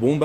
बम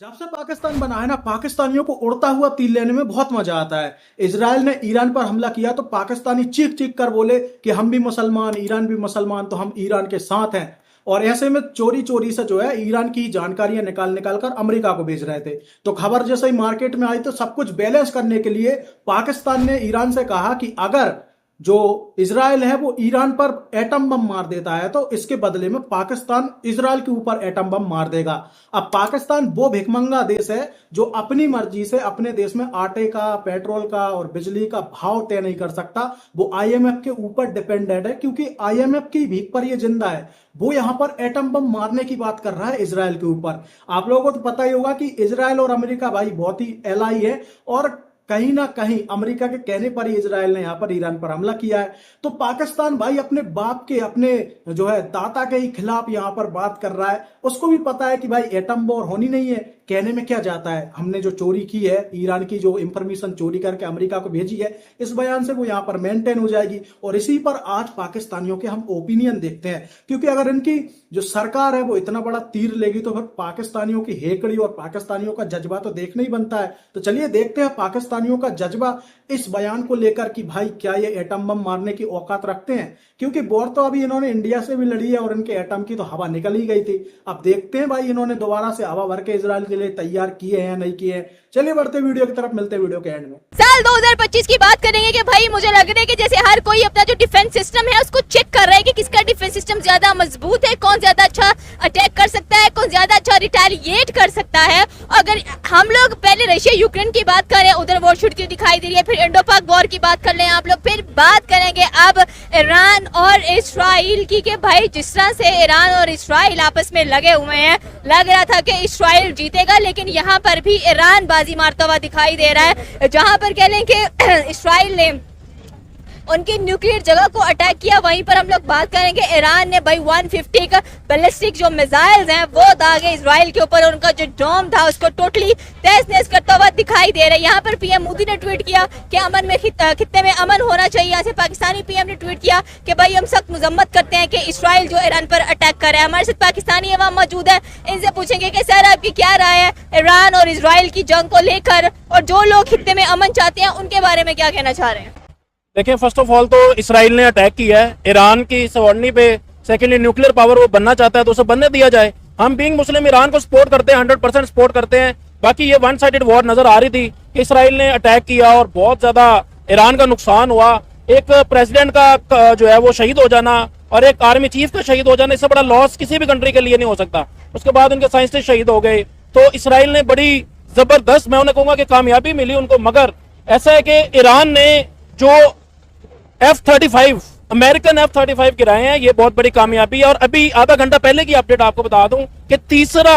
जब से पाकिस्तान बना है ना, पाकिस्तानियों को उड़ता हुआ तीर लेने में बहुत मजा आता है। इजराइल ने ईरान पर हमला किया तो पाकिस्तानी चीख चीख कर बोले कि हम भी मुसलमान, ईरान भी मुसलमान, तो हम ईरान के साथ हैं। और ऐसे में चोरी चोरी से जो है ईरान की जानकारियां निकाल निकाल कर अमेरिका को भेज रहे थे। तो खबर जैसे ही मार्केट में आई तो सब कुछ बैलेंस करने के लिए पाकिस्तान ने ईरान से कहा कि अगर जो इजराइल है वो ईरान पर एटम बम मार देता है तो इसके बदले में पाकिस्तान इजराइल के ऊपर एटम बम मार देगा। अब पाकिस्तान वो भिखमंगा देश है जो अपनी मर्जी से अपने देश में आटे का, पेट्रोल का और बिजली का भाव तय नहीं कर सकता। वो आईएमएफ के ऊपर डिपेंडेंट है, क्योंकि आईएमएफ की भीख पर ये जिंदा है। वो यहां पर एटम बम मारने की बात कर रहा है इजराइल के ऊपर। आप लोगों को तो पता ही होगा कि इजराइल और अमेरिका भाई बहुत ही एलाई है, और कहीं ना कहीं अमेरिका के कहने पर ही इजराइल ने यहां पर ईरान पर हमला किया है। तो पाकिस्तान भाई अपने बाप के, अपने जो है दाता के ही खिलाफ यहां पर बात कर रहा है। उसको भी पता है कि भाई एटम वॉर होनी नहीं है। कहने में क्या जाता है, हमने जो चोरी की है, ईरान की जो इंफॉर्मेशन चोरी करके अमेरिका को भेजी है, इस बयान से वो यहां पर मेंटेन हो जाएगी। और इसी पर आज पाकिस्तानियों के हम ओपिनियन देखते हैं, क्योंकि अगर इनकी जो सरकार है वो इतना बड़ा तीर लेगी तो फिर पाकिस्तानियों की हेकड़ी और पाकिस्तानियों का जज्बा तो देखना ही बनता है। तो चलिए देखते हैं पाकिस्तानियों का जज्बा इस बयान को लेकर कि भाई क्या ये एटम बम मारने की औकात रखते हैं। क्योंकि वॉर तो अभी इन्होंने इंडिया से भी लड़ी है और इनके एटम की तो हवा निकल ही गई थी। अब देखते हैं भाई इन्होंने दोबारा से हवा भर के इजराइल के लिए तैयार किए हैं या नहीं किए हैं। चलिए बढ़ते वीडियो की तरफ, मिलते हैं वीडियो के एंड में। साल 2025 की बात करेंगे कि भाई मुझे लग रहा है कि जैसे हर कोई अपना जो डिफेंस सिस्टम है उसको चेक कर रहा है कि किसका डिफेंस सिस्टम ज्यादा मजबूत है, कौन ज्यादा अच्छा अटैक कर सकता है, कौन ज्यादा अच्छा रिटेलिएट कर सकता है। अगर हम लोग पहले रशिया यूक्रेन की बात करें, उधर वॉर छुटती दिखाई दे रही है, फिर इंडो पाक वॉर की बात कर लें आप लोग, फिर बात करेंगे अब ईरान और इसराइल की कि भाई जिस तरह से ईरान और इसराइल आपस में लगे हुए हैं, लग रहा था कि इसराइल जीतेगा, लेकिन यहाँ पर भी ईरान बाजी मारता हुआ दिखाई दे रहा है। जहां पर कह लें कि इसराइल ने उनकी न्यूक्लियर जगह को अटैक किया, वहीं पर हम लोग बात करेंगे ईरान ने भाई 150 का बैलिस्टिक जो मिसाइल्स हैं वो दागे इसराइल के ऊपर, उनका जो डोम था उसको टोटली तहस नहस करता हुआ दिखाई दे रहा है। यहाँ पर पीएम मोदी ने ट्वीट किया कि अमन में खित्ते में अमन होना चाहिए। यहाँ से पाकिस्तानी पीएम ने ट्वीट किया कि भाई हम सख्त मजम्मत करते हैं कि इसराइल जो ईरान पर अटैक कर रहा है। हमारे साथ पाकिस्तानी अवाम मौजूद है, इनसे पूछेंगे कि सर आपकी क्या राय है ईरान और इसराइल की जंग को लेकर, और जो लोग खित्ते में अमन चाहते हैं उनके बारे में क्या कहना चाह रहे हैं। देखिए, फर्स्ट ऑफ ऑल तो इसराइल ने अटैक किया है ईरान की सवारनी पे। सेकेंडली न्यूक्लियर पावर वो बनना चाहता है तो उसे बनने दिया जाए। हम बीइंग मुस्लिम ईरान को सपोर्ट करते हैं, 100% सपोर्ट करते हैं। बाकी ये वन साइडेड वॉर नजर आ रही थी कि इसराइल ने अटैक किया और बहुत ज्यादा ईरान का नुकसान हुआ। एक प्रेसिडेंट का जो है वो शहीद हो जाना और एक आर्मी चीफ का शहीद हो जाना, इससे बड़ा लॉस किसी भी कंट्री के लिए नहीं हो सकता। उसके बाद उनके साइंटिस्ट शहीद हो गए। तो इसराइल ने बड़ी जबरदस्त, मैं उन्हें कहूंगा कि कामयाबी मिली उनको। मगर ऐसा है कि ईरान ने जो F-35 अमेरिकन F-35 गिराए हैं, ये बहुत बड़ी कामयाबी है। और अभी आधा घंटा पहले की अपडेट आपको बता दूं कि तीसरा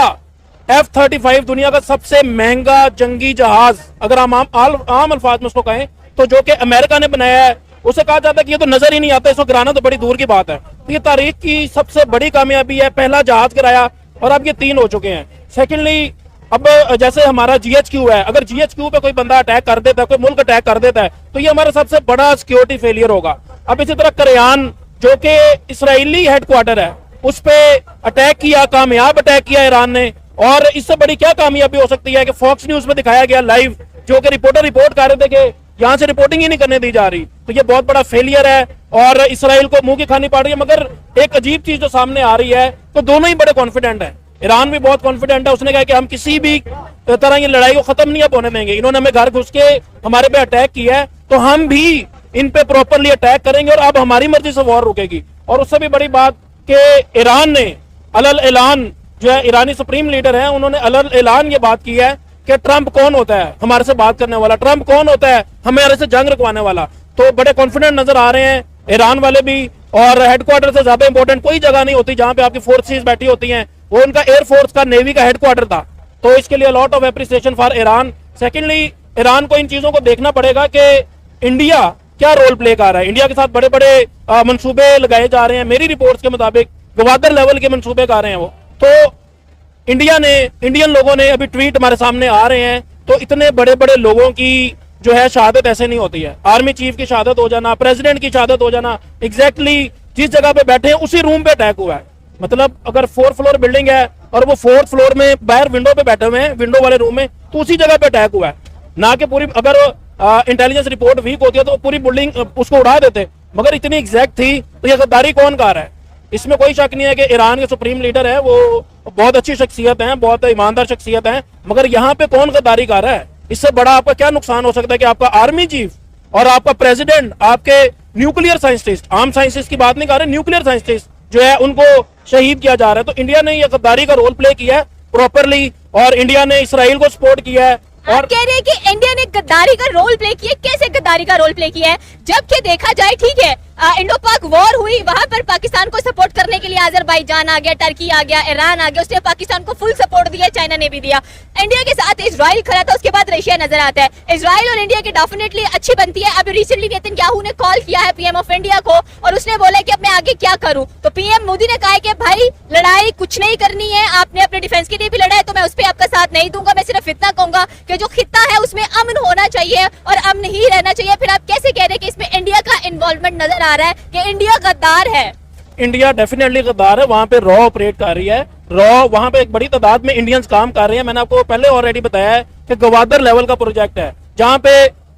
F-35 दुनिया का सबसे महंगा जंगी जहाज, अगर हम आम अल्फाज में उसको कहें, तो जो कि अमेरिका ने बनाया है, उसे कहा जाता है कि ये तो नजर ही नहीं आता, इसको गिराना तो बड़ी दूर की बात है। तो ये तारीख की सबसे बड़ी कामयाबी है। पहला जहाज गिराया और अब ये 3 हो चुके हैं। सेकेंडली, अब जैसे हमारा GHQ है, अगर GHQ पे कोई बंदा अटैक कर देता है, कोई मुल्क अटैक कर देता है, तो ये हमारा सबसे बड़ा सिक्योरिटी फेलियर होगा। अब इसी तरह करयान जो कि इसराइली हेडक्वार्टर है, उस पे अटैक किया, कामयाब अटैक किया ईरान ने। और इससे बड़ी क्या कामयाबी हो सकती है कि फॉक्स न्यूज में दिखाया गया लाइव, जो कि रिपोर्टर रिपोर्ट कर रहे थे कि यहाँ से रिपोर्टिंग ही नहीं करने दी जा रही। तो ये बहुत बड़ा फेलियर है और इसराइल को मुंह की खानी पड़ रही है। मगर एक अजीब चीज जो सामने आ रही है, तो दोनों ही बड़े कॉन्फिडेंट है। ईरान भी बहुत कॉन्फिडेंट है, उसने कहा कि हम किसी भी तरह ये लड़ाई को खत्म नहीं होने देंगे। इन्होंने हमें घर घुस के हमारे पे अटैक किया है, तो हम भी इन पे प्रॉपरली अटैक करेंगे और अब हमारी मर्जी से वॉर रुकेगी। और उससे भी बड़ी बात कि ईरान ने अलल ऐलान, जो है ईरानी सुप्रीम लीडर है, उन्होंने अलल ऐलान ये बात की है कि ट्रंप कौन होता है हमारे से बात करने वाला, ट्रंप कौन होता है हमारे से जंग रखवाने वाला। तो बड़े कॉन्फिडेंट नजर आ रहे हैं ईरान वाले भी। और हेडक्वार्टर से ज्यादा इंपॉर्टेंट कोई जगह नहीं होती जहां पे आपकी फोर्सेस बैठी होती हैं, वो उनका एयरफोर्स का, नेवी का हेडक्वार्टर था। तो इसके लिए lot of appreciation for Iran. Secondly, Iran को इन चीजों को देखना पड़ेगा कि इंडिया क्या रोल प्ले कर रहा है। इंडिया के साथ बड़े बड़े मंसूबे लगाए जा रहे हैं। मेरी रिपोर्ट्स के मुताबिक गवादर लेवल के मंसूबे कर रहे हैं वो। तो इंडियन लोगों ने अभी ट्वीट हमारे सामने आ रहे हैं, तो इतने बड़े बड़े लोगों की जो है शहादत ऐसे नहीं होती है। आर्मी चीफ की शहादत हो जाना, प्रेसिडेंट की शहादत हो जाना, एग्जैक्टली जिस जगह पे बैठे हैं उसी रूम पे अटैक हुआ है। मतलब अगर 4th फ्लोर बिल्डिंग है और वो 4th फ्लोर में बाहर विंडो पे बैठे हुए हैं, विंडो वाले रूम में, तो उसी जगह पे अटैक हुआ है। ना कि पूरी, अगर इंटेलिजेंस रिपोर्ट वीक होती है तो पूरी बिल्डिंग उसको उड़ा देते, मगर इतनी एग्जैक्ट थी, तो ये गद्दारी कौन कर रहा है? इसमें कोई शक नहीं है कि ईरान के सुप्रीम लीडर है, वो बहुत अच्छी शख्सियत है, बहुत ईमानदार शख्सियत है, मगर यहाँ पे कौन गद्दारी कर रहा है? इससे बड़ा आपका क्या नुकसान हो सकता है कि आपका आर्मी चीफ और आपका प्रेसिडेंट, आपके न्यूक्लियर साइंटिस्ट, आर्म साइंटिस्ट की बात नहीं कर रहे, न्यूक्लियर साइंटिस्ट जो है उनको शहीद किया जा रहा है। तो इंडिया ने ये गद्दारी का रोल प्ले किया है प्रॉपरली, और इंडिया ने इसराइल को सपोर्ट किया है। और कह रहे हैं कि इंडिया ने गद्दारी का रोल प्ले किया। कैसे गद्दारी का रोल प्ले किया है? जबकि देखा जाए, ठीक है, इंडो पाक वॉर हुई, वहां पर पाकिस्तान को सपोर्ट करने के लिए अजरबैजान आ गया, टर्की आ गया, ईरान आ गया, उसने पाकिस्तान को फुल सपोर्ट दिया, चाइना ने भी दिया। इंडिया के साथ इजराइल खड़ा था, उसके बाद रशिया नजर आता है। इजराइल और इंडिया की डेफिनेटली अच्छी बनती है। अभी रिसेंटली नेतन्याहू ने कॉल किया है पीएम ऑफ इंडिया को, और उसने बोला कि अब मैं आगे क्या करूं। तो पीएम मोदी ने कहा है कि भाई लड़ाई कुछ नहीं करनी है, आपने अपने डिफेंस के लिए भी लड़ा है, तो मैं उस पर आपका साथ नहीं दूंगा। मैं सिर्फ इतना कहूंगा कि जो खित्ता है उसमें अमन होना चाहिए और अमन ही रहना चाहिए। फिर आप कैसे कह रहे हैं कि इसमें इंडिया का इन्वॉल्वमेंट नजर आ रहा है कि इंडिया गद्दार है? इंडिया डेफिनेटली गद्दार है। वहां पे रॉ ऑपरेट कर रही है, रॉ वहां पे एक बड़ी तादाद में इंडियंस काम कर रहे हैं। मैंने आपको पहले ऑलरेडी बताया है कि गवादर लेवल का प्रोजेक्ट है, जहां पे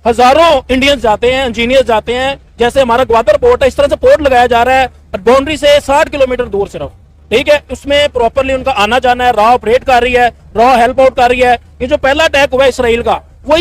हजारों इंडियंस जाते हैं, इंजीनियर्स जाते हैं। जैसे हमारा ग्वादर पोर्ट है, इस तरह से पोर्ट लगाया जा रहा है बाउंड्री से 60 किलोमीटर दूर सिर्फ, ठीक है। उसमें प्रॉपरली उनका आना जाना है, रॉ ऑपरेट कर रही है, रॉ हेल्प आउट कर रही है। ये जो पहला अटैक हुआ है इसराइल का, वो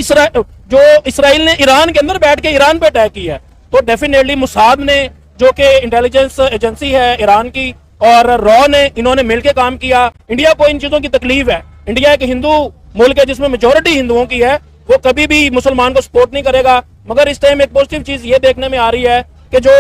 इसराइल ने ईरान के अंदर बैठ के ईरान पे अटैक किया है। तो डेफिनेटली मुसाद ने, जो कि इंटेलिजेंस एजेंसी है ईरान की, और रॉ ने, इन्होंने मिलकर काम किया। इंडिया को इन चीजों की तकलीफ है। इंडिया एक हिंदू मुल्क है जिसमें मेजोरिटी हिंदुओं की है, वो कभी भी मुसलमान को सपोर्ट नहीं करेगा। मगर इस टाइम एक पॉजिटिव चीज ये देखने में आ रही है कि जो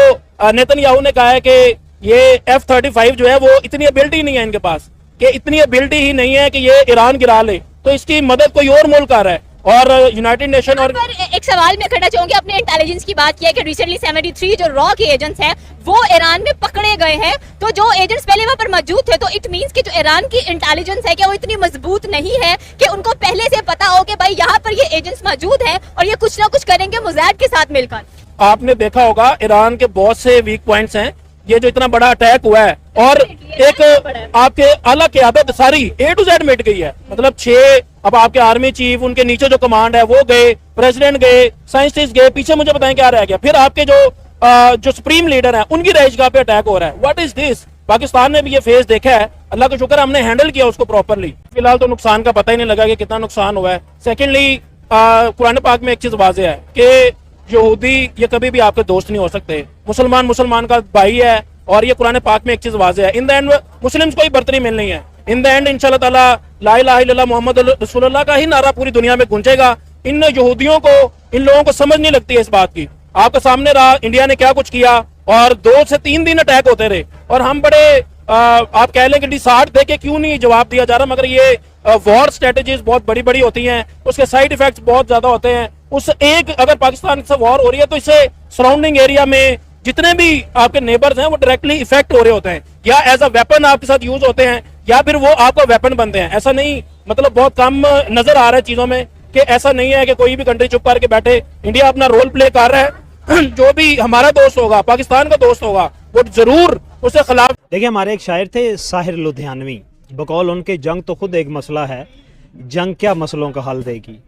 नेतन्याहू ने कहा है कि ये F-35 जो है वो इतनी एबिलिटी नहीं है इनके पास, कि इतनी एबिलिटी ही नहीं है कि ये ईरान गिरा ले, तो इसकी मदद कोई और मुल्क कर रहा है। और यूनाइटेड नेशन और एक सवाल मैं करना चाहूंगी, अपने इंटेलिजेंस की बात किया कि रिसेंटली 73 जो रॉ के एजेंट्स हैं वो ईरान में पकड़े गए हैं। तो जो एजेंट्स पहले वहां पर मौजूद थे, तो इट मींस कि जो ईरान की इंटेलिजेंस है क्या वो इतनी मजबूत नहीं है कि उनको पहले से पता हो कि भाई यहाँ पर ये एजेंट्स मौजूद हैं और ये कुछ ना कुछ करेंगे मोसाद के साथ मिलकर? आपने देखा होगा ईरान के बहुत से वीक पॉइंट्स हैं। ये जो इतना बड़ा अटैक हुआ है, और एक आपके आला क़यादत सारी A to Z मिट गई है। मतलब 6, अब आपके आर्मी चीफ, उनके नीचे जो कमांड है वो गए, प्रेसिडेंट गए, साइंटिस्ट गए, पीछे मुझे बताएं क्या रह गया। फिर आपके जो सुप्रीम लीडर हैं उनकी रहायशगाह पे अटैक हो रहा है। What is this? पाकिस्तान ने भी ये फेज देखा है, अल्लाह का शुक्र हमने हैंडल किया उसको प्रॉपरली। फिलहाल तो नुकसान का पता ही नहीं लगा कि कितना नुकसान हुआ है। सेकेंडली, कुरान पाक में एक चीज वाज़ेह है कि यहूदी ये कभी भी आपके दोस्त नहीं हो सकते, मुसलमान का भाई है। और ये कुरान पाक में एक चीज वाज़ेह है, इन द एंड मुस्लिम्स को ही बर्तरी मिलनी है। इन द एंड इंशाल्लाह ताला ला इलाहा इल्लल्लाह मोहम्मद रसूलुल्लाह का ही नारा पूरी दुनिया में गूंजेगा। इन यहूदियों को, इन लोगों को समझ नहीं लगती है इस बात की। आपके सामने रहा इंडिया ने क्या कुछ किया, और 2 से 3 दिन अटैक होते रहे, और हम बड़े आप कह लें कि डिसार्ट देके क्यों नहीं जवाब दिया जा रहा। मगर ये वॉर स्ट्रेटेजीज बहुत बड़ी बड़ी होती हैं, उसके साइड इफेक्ट्स बहुत ज्यादा होते हैं। उस एक अगर पाकिस्तान से वॉर हो रही है तो इससे सराउंडिंग एरिया में जितने भी आपके नेबर्स हैं वो डायरेक्टली इफेक्ट हो रहे होते हैं, या एज अ वेपन आपके साथ यूज होते हैं, या फिर वो आपका वेपन बनते हैं। ऐसा नहीं, मतलब बहुत कम नजर आ रहा है चीजों में कि ऐसा नहीं है कि कोई भी कंट्री चुप करके बैठे। इंडिया अपना रोल प्ले कर रहा है। जो भी हमारा दोस्त होगा, पाकिस्तान का दोस्त होगा, वो जरूर उसके खिलाफ। देखिए, हमारे एक शायर थे साहिर लुधियानवी, बकौल उनके जंग तो खुद एक मसला है, जंग क्या मसलों का हल देगी,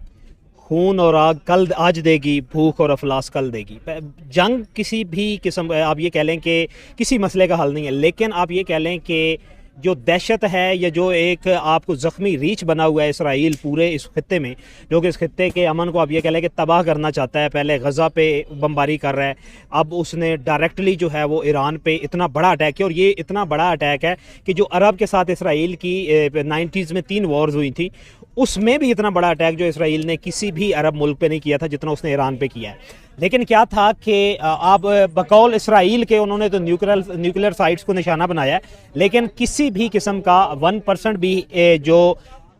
खून और आग कल आज देगी, भूख और अफलास कल देगी। जंग किसी भी किस्म, आप ये कह लें कि किसी मसले का हल नहीं है, लेकिन आप ये कह लें कि जो दहशत है या जो एक आपको ज़ख्मी रीछ बना हुआ है इसराइल पूरे इस खत्ते में, जो कि इस खत्ते के अमन को आप ये कह लें कि तबाह करना चाहता है। पहले गज़ा पे बमबारी कर रहा है, अब उसने डायरेक्टली जो है वो ईरान पे इतना बड़ा अटैक किया। और ये इतना बड़ा अटैक है कि जो अरब के साथ इसराइल की 90s में 3 वॉर्स हुई थी, उसमें भी इतना बड़ा अटैक जो इसराइल ने किसी भी अरब मुल्क पे नहीं किया था जितना उसने ईरान पे किया है। लेकिन क्या था कि आप बकौल इसराइल के उन्होंने तो न्यूक्लियर साइट्स को निशाना बनाया है, लेकिन किसी भी किस्म का 1% भी जो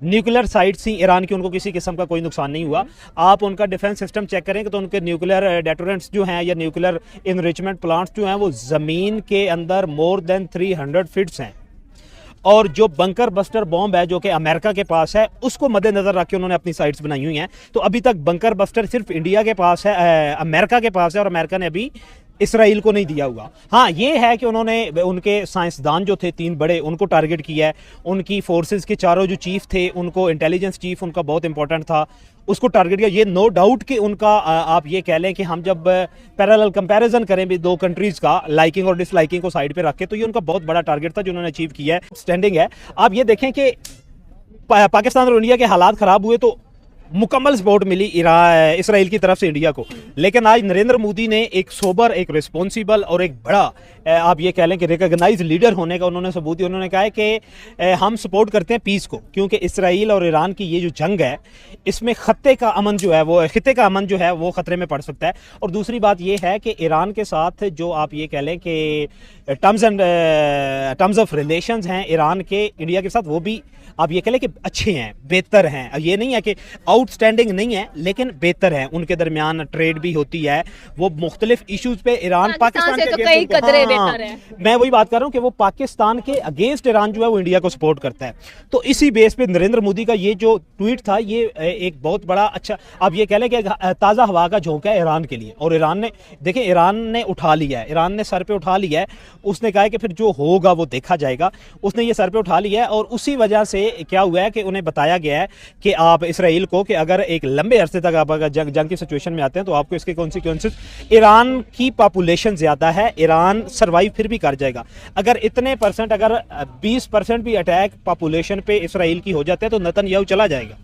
न्यूक्लियर साइट्स थी ईरान की, उनको किसी किस्म का कोई नुकसान नहीं हुआ। आप उनका डिफेंस सिस्टम चेक करेंगे तो उनके न्यूक्लियर डेटोरेंट्स जो हैं या न्यूक्लियर इनरिचमेंट प्लांट्स जो हैं वो ज़मीन के अंदर मोर देन 300 फीट्स हैं। और जो बंकर बस्टर बॉम्ब है जो कि अमेरिका के पास है, उसको मद्देनजर रख के उन्होंने अपनी साइट्स बनाई हुई हैं। तो अभी तक बंकर बस्टर सिर्फ इंडिया के पास है, अमेरिका के पास है, और अमेरिका ने अभी इसराइल को नहीं दिया हुआ। हाँ, ये है कि उन्होंने उनके साइंसदान जो थे 3 बड़े, उनको टारगेट किया है। उनकी फोर्सेस के चारों जो चीफ थे, उनको इंटेलिजेंस चीफ उनका बहुत इंपॉर्टेंट था, उसको टारगेट किया। ये नो डाउट कि उनका आप ये कह लें कि हम जब पैरेलल कंपैरिजन करें भी 2 कंट्रीज़ का, लाइकिंग और डिसलाइकिंग को साइड पे रख के, तो ये उनका बहुत बड़ा टारगेट था जो उन्होंने अचीव किया है। स्टैंडिंग है। आप ये देखें कि पाकिस्तान और इंडिया के हालात ख़राब हुए तो मुकम्मल सपोर्ट मिली इसराइल की तरफ से इंडिया को, लेकिन आज नरेंद्र मोदी ने एक सोबर, एक रिस्पॉन्सिबल और एक बड़ा आप ये कह लें कि रिकॉग्नाइज लीडर होने का उन्होंने सबूत दिया। उन्होंने कहा है कि हम सपोर्ट करते हैं पीस को, क्योंकि इसराइल और ईरान की ये जो जंग है, इसमें खत्ते का अमन जो है वो खतरे में पड़ सकता है। और दूसरी बात ये है कि ईरान के साथ जो आप ये कह लें कि टर्म्स ऑफ रिलेशंस हैं ईरान के इंडिया के साथ, वो भी आप ये कह लें कि अच्छे हैं, बेहतर हैं। ये नहीं है कि आउटस्टैंडिंग नहीं है, लेकिन बेहतर है। उनके दरमियान ट्रेड भी होती है, वो मुख्तलिफ इशूज पे ईरान पाकिस्तान से के तो against कई उनको- कदरे हाँ, बेहतर है। मैं वही बात कर रहा हूँ कि वो पाकिस्तान के अगेंस्ट ईरान जो है वो इंडिया को सपोर्ट करता है। तो इसी बेस पे नरेंद्र मोदी का ये जो ट्वीट था, ये एक बहुत बड़ा अच्छा आप ये कह लें कि ताज़ा हवा का झोंका है ईरान के लिए। और ईरान ने देखिए, ईरान ने उठा लिया है, ईरान ने सर पे उठा लिया है। उसने कहा है कि फिर जो होगा वो देखा जाएगा। उसने ये सर पे उठा लिया है, और उसी वजह से क्या हुआ है कि उन्हें बताया गया है कि आप इसराइल को कि अगर एक लंबे अरसे तक आप अगर जंग की सिचुएशन में आते हैं तो आपको इसके कॉन्सिक्वेंसेस, ईरान की पॉपुलेशन ज़्यादा है, ईरान सर्वाइव फिर भी कर जाएगा। अगर इतने परसेंट, अगर 20% भी अटैक पॉपुलेशन पे इसराइल की हो जाते हैं तो नेतन्याहू चला जाएगा,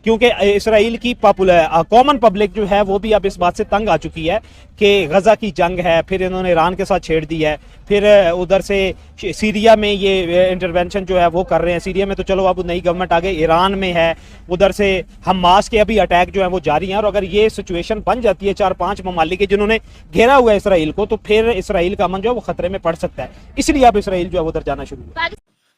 क्योंकि इसराइल की कॉमन पब्लिक जो है वो भी अब इस बात से तंग आ चुकी है कि गज़ा की जंग है, फिर इन्होंने ईरान के साथ छेड़ दी है, फिर उधर से सीरिया में ये इंटरवेंशन जो है वो कर रहे हैं। सीरिया में तो चलो अब नई गवर्नमेंट आ गई, ईरान में है, उधर से हमास के अभी अटैक जो है वो जारी हैं। और अगर ये सिचुएशन बन जाती है 4-5 ममालिक के जिन्होंने घेरा हुआ है इसराइल को, तो फिर इसराइल का अमन जो है वो खतरे में पड़ सकता है। इसलिए अब इसराइल जो है उधर जाना शुरू हुआ।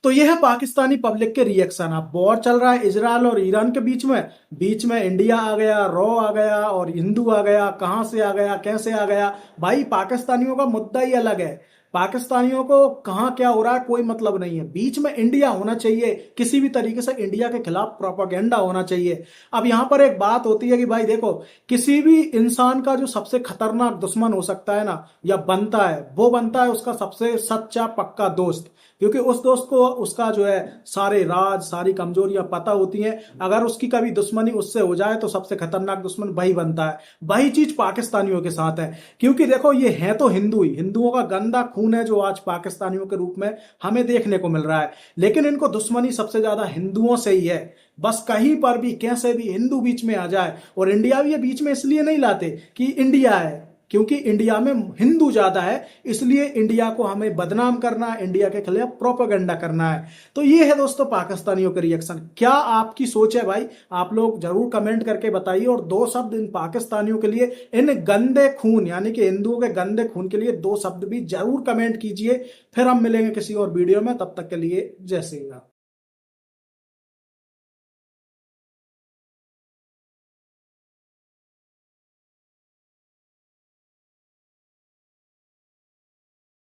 तो यह है पाकिस्तानी पब्लिक के रिएक्शन। अब वॉर चल रहा है इजराइल और ईरान के बीच में इंडिया आ गया, रॉ आ गया और हिंदू आ गया। कहां से आ गया, कैसे आ गया? भाई पाकिस्तानियों का मुद्दा ही अलग है। पाकिस्तानियों को कहां क्या हो रहा है कोई मतलब नहीं है। बीच में इंडिया होना चाहिए, किसी भी तरीके से इंडिया के खिलाफ प्रोपेगेंडा होना चाहिए। अब यहां पर एक बात होती है कि भाई देखो, किसी भी इंसान का जो सबसे खतरनाक दुश्मन हो सकता है ना, या बनता है, वो बनता है उसका सबसे सच्चा पक्का दोस्त। क्योंकि उस दोस्त को उसका जो है सारे राज, सारी कमजोरियां पता होती हैं। अगर उसकी कभी दुश्मनी उससे हो जाए तो सबसे खतरनाक दुश्मन वही बनता है। वही चीज पाकिस्तानियों के साथ है। क्योंकि देखो, ये है तो हिंदू ही, हिंदुओं का गंदा खून है जो आज पाकिस्तानियों के रूप में हमें देखने को मिल रहा है। लेकिन इनको दुश्मनी सबसे ज्यादा हिंदुओं से ही है। बस कहीं पर भी कैसे भी हिंदू बीच में आ जाए, और इंडिया भी ये बीच में इसलिए नहीं लाते कि इंडिया है, क्योंकि इंडिया में हिंदू ज्यादा है, इसलिए इंडिया को हमें बदनाम करना है, इंडिया के खिलाफ प्रोपेगेंडा करना है। तो ये है दोस्तों पाकिस्तानियों के रिएक्शन। क्या आपकी सोच है भाई? आप लोग जरूर कमेंट करके बताइए। और 2 शब्द इन पाकिस्तानियों के लिए, इन गंदे खून यानी कि हिंदुओं के गंदे खून के लिए 2 शब्द भी जरूर कमेंट कीजिए। फिर हम मिलेंगे किसी और वीडियो में, तब तक के लिए जय श्री राम।